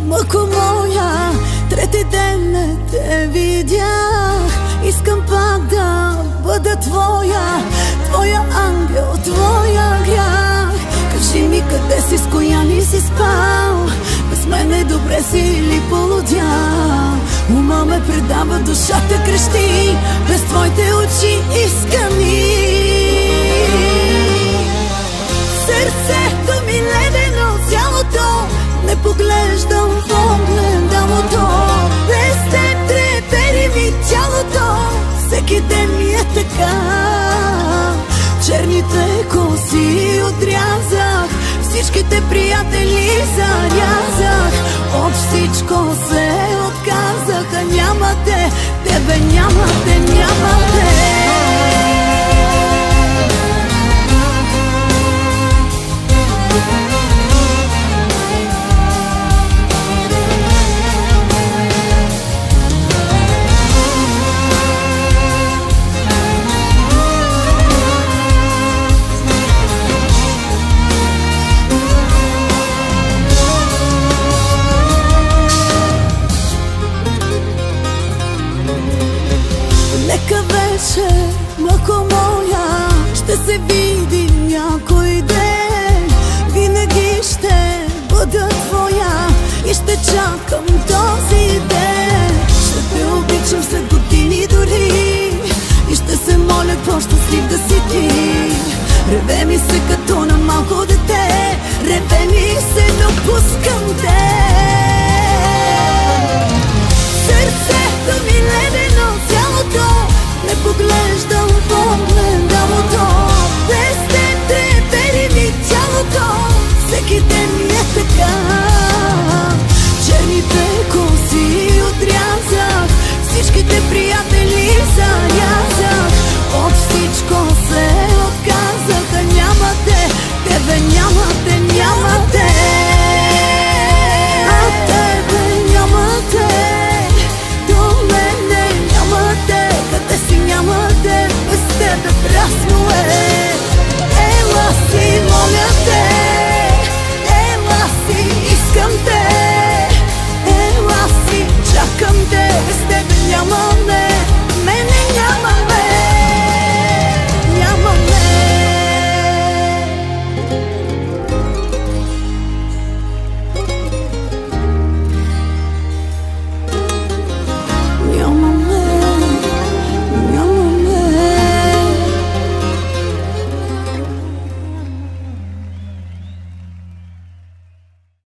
Мъко моя, трети ден не те видях. Искам пак да бъда твоя, твоя ангел, твоя грях. Кажи ми къде си, с коя ни си спал? Без мене добре си или полудял? Ума ме предава, душата крещи, без твоите очи искани. Сърцето ми ледено, цялото не поглеждам в огледалото. Без теб трепери ми тялото, всеки ден ми е така. Черните коси отрязах, всичките приятели зарязах. От всичко се отказах, а няма те, тебе няма те, няма те. Нека вече, мъко моя, ще се види някой ден. Винаги ще бъда твоя и ще чакам този ден. Ще те обичам след години дори и ще се моля по-щастлив да си ти. Реве ми се като на малко дете, реве ми се, но пускам те. Сърцето ми ледено, цялото не поглежда